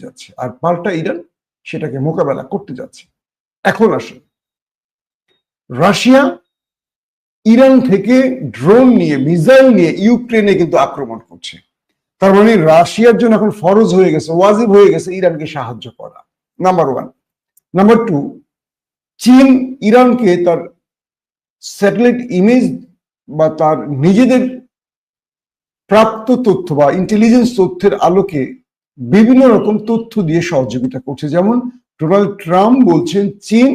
যাচ্ছে, আর পাল্টা ইরান সেটাকে মোকাবেলা করতে যাচ্ছে। এখন আসুন, রাশিয়া ইরান থেকে ড্রোন নিয়ে, মিসাইল নিয়ে ইউক্রেনে কিন্তু আক্রমণ করছে। তার মানে রাশিয়ার জন্য এখন ফরজ হয়ে গেছে, ওয়াজিব হয়ে গেছে ইরানকে সাহায্য করা, নাম্বার ওয়ান। নাম্বার টু, চীন ইরানকে তার স্যাটেলাইট ইমেজ বা তার নিজেদের প্রাপ্ত তথ্য বা ইন্টেলিজেন্স তথ্যের আলোকে বিভিন্ন রকম তথ্য দিয়ে সহযোগিতা করছে। যেমন ডোনাল্ড ট্রাম্প বলছেন চীন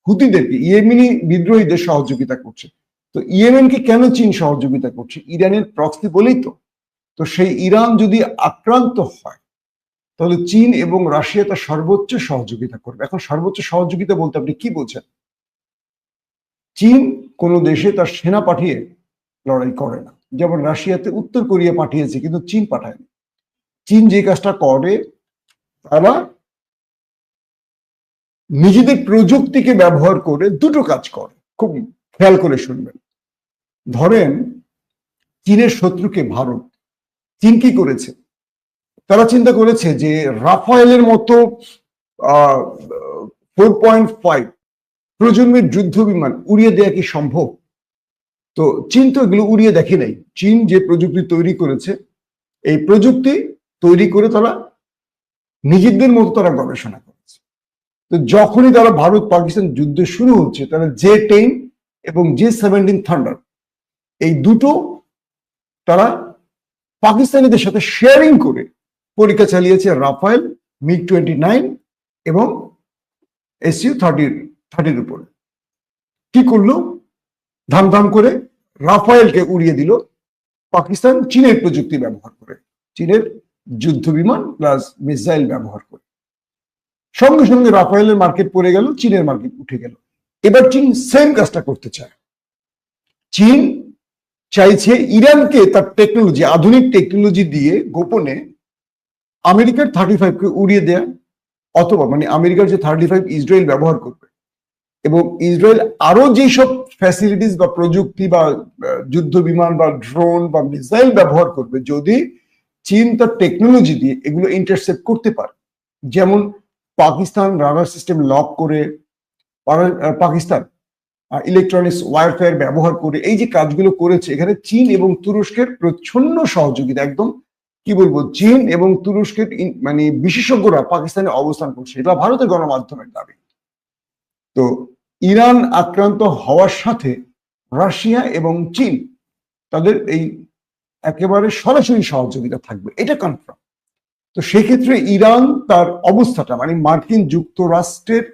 হুতিদেরকে, ইয়েমেনি বিদ্রোহীদের সহযোগিতা করছে। তো ইয়েমেনকে কেন চীন সহযোগিতা করছে? ইরানের প্রক্সি বলেই তো। তো সেই ইরান যদি আক্রান্ত হয় তাহলে চীন এবং রাশিয়া তার সর্বোচ্চ সহযোগিতা করবে। এখন সর্বোচ্চ সহযোগিতা বলতে আপনি কি বলছেন? চীন কোনো দেশে তার সেনা পাঠিয়ে লড়াই করে না, যেমন রাশিয়াতে উত্তর কোরিয়া পাঠিয়েছে কিন্তু চীন পাঠায়নি। চীন যে কাজটা করে, তারা নিজেদের প্রযুক্তিকে ব্যবহার করে দুটো কাজ করে, খুব খেয়াল করে শুনবেন। ধরেন চীনের শত্রুকে ভারত, চীন কি করেছে? তারা চিন্তা করেছে যে রাফায়েলের মতো 4.5 প্রজন্মের যুদ্ধ বিমান উড়িয়ে দেয়া কি সম্ভব? তো চীন তো এগুলো উড়িয়ে দেখে নাই। চীন যে প্রযুক্তি তৈরি করেছে, এই প্রযুক্তি তৈরি করে তারা নিজেদের মতো তারা গবেষণা করেছে। তো যখনই তারা ভারত পাকিস্তান যুদ্ধ শুরু হচ্ছে, তারা J-10 এবং J-17 থান্ডার এই দুটো তারা পাকিস্তানিদের সাথে শেয়ারিং করে পরীক্ষা চালিয়েছে, রাফায়েল, MiG-29 এবং Su-30-30 উপরে। কি করলো? ধামধাম করে রাফায়েলকে উড়িয়ে দিল পাকিস্তান চীনের প্রযুক্তি ব্যবহার করে, চীনের যুদ্ধ বিমান প্লাস মিসাইল ব্যবহার করে। সঙ্গে সঙ্গে রাফায়েলের মার্কেট পড়ে গেল, চীনের মার্কেট উঠে গেল। এবার চীন সেম কাজটা করতে চায়। চীন চাইছে ইরানকে তার টেকনোলজি, আধুনিক টেকনোলজি দিয়ে গোপনে আমেরিকার 35কে উড়িয়ে দেয়া, অথবা মানে আমেরিকার যে 35 ইসরায়েল ব্যবহার করবে, এবং ইসরায়েল আরো যেসব ফ্যাসিলিটিস বা প্রযুক্তি বা যুদ্ধ বিমান বা ড্রোন বা মিসাইল ব্যবহার করবে, যদি চীন তার টেকনোলজি দিয়ে এগুলো ইন্টারসেপ্ট করতে পারে। যেমন পাকিস্তান রাডার সিস্টেম লক করে, পাকিস্তান ইলেকট্রনিক্স ওয়ারফেয়ার ব্যবহার করে এই যে কাজগুলো করেছে, এখানে চীন এবং তুরস্কের প্রচ্ছন্ন সহযোগিতা। একদম কি বলবো, চীন এবং তুরস্কের মানে বিশেষজ্ঞরা পাকিস্তানে অবস্থান করছে, এটা ভারতের গণমাধ্যমের দাবি। তো ইরান আক্রান্ত হওয়ার সাথে রাশিয়া এবং চীন তাদের এই একেবারে সরাসরি সহযোগিতা থাকবে, এটা কনফার্ম। তো সেক্ষেত্রে ইরান তার অবস্থাটা, মানে মার্কিন যুক্তরাষ্ট্রের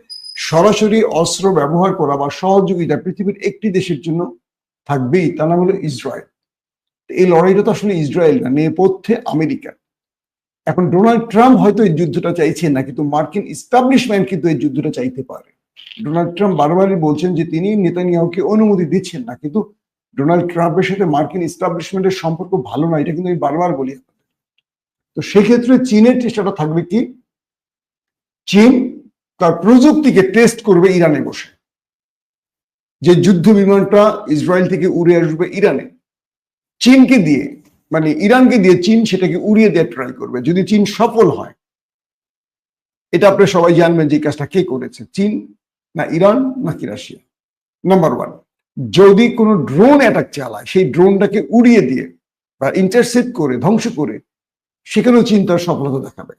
সরাসরি অস্ত্র ব্যবহার করা বা সহযোগিতা পৃথিবীর একটি দেশের জন্য থাকবেই, তা না হলো ইসরায়েল। এই লড়াইটা তো আসলে ইসরায়েল না, নেপথ্যে আমেরিকা। এখন ডোনাল্ড ট্রাম্প হয়তো এই যুদ্ধটা চাইছেন না, কিন্তু মার্কিন ইস্টাবলিশমেন্ট কিন্তু এই যুদ্ধটা চাইতে পারে। ডোনাল্ড ট্রাম্প বারবারই বলছেন যে তিনি নেতানিয়াহুকে অনুমতি দিচ্ছেন না, কিন্তু ডোনাল্ড ট্রাম্পের সাথে মার্কিন ইস্টাবলিশমেন্টের সম্পর্ক ভালো না, এটা কিন্তু আমি বারবার বলি। তো সেক্ষেত্রে চীনের চেষ্টাটা থাকবে কি, চীন তার প্রযুক্তিকে টেস্ট করবে ইরানে বসে। যে যুদ্ধ বিমানটা ইসরায়েল থেকে উড়ে আসবে ইরানে, চীনকে দিয়ে, মানে ইরানকে দিয়ে চীন সেটাকে উড়িয়ে দেওয়ার ট্রাই করবে। যদি চীন সফল হয়, এটা আপনারা সবাই জানবেন যে কাজটা কে করেছে, চীন না ইরান নাকি রাশিয়া। নাম্বার ওয়ান, যদি কোনো ড্রোন অ্যাটাক চালায়, সেই ড্রোনটাকে উড়িয়ে দিয়ে বা ইন্টারসেপ্ট করে ধ্বংস করে, সেখানেও চীন তার সফলতা দেখাবে।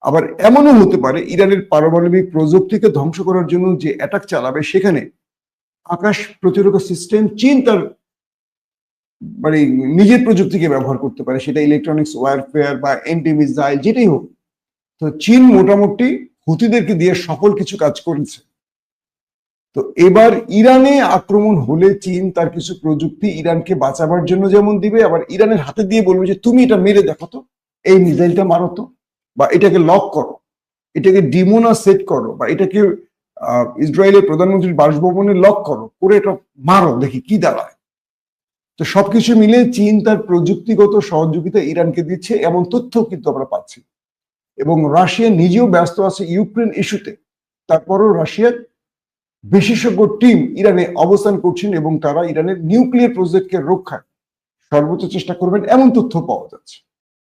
আবার এমনও হতে পারে ইরানের পারমাণবিক প্রযুক্তিকে ধ্বংস করার জন্য যে অ্যাটাক চালাবে, সেখানে আকাশ প্রতিরক্ষা সিস্টেম চীন তার মানে নিজের প্রযুক্তিকে ব্যবহার করতে পারে, সেটা ইলেকট্রনিক্স ওয়ারফেয়ার বা এন্টি মিসাইল যেটাই হোক। তো চীন মোটামুটি হুতিদেরকে দিয়ে সফল কিছু কাজ করেছে। তো এবার ইরানে আক্রমণ হলে চীন তার কিছু প্রযুক্তি ইরানকে বাঁচাবার জন্য যেমন দিবে, আবার ইরানের হাতে দিয়ে বলবে যে তুমি এটা মেরে দেখো তো, এই মিসাইলটা মারো তো, বা এটাকে লক করো, এটাকে ডিমোনা সেট করো, বা এটাকে ইসরায়েলের প্রধানমন্ত্রীর বাসভবনে লক করো, করে এটা মারো, দেখি কি দাঁড়ায়। তো সবকিছু মিলে চীন তার প্রযুক্তিগত সহযোগিতা ইরানকে দিচ্ছে, এমন তথ্য কিন্তু আমরা পাচ্ছি। এবং রাশিয়া নিজেও ব্যস্ত আছে ইউক্রেন ইস্যুতে, তারপরও রাশিয়ার বিশেষজ্ঞ টিম ইরানে অবস্থান করছেন এবং তারা ইরানের নিউক্লিয়ার প্রজেক্টকে রক্ষায় সর্বোচ্চ চেষ্টা করবেন, এমন তথ্য পাওয়া যাচ্ছে।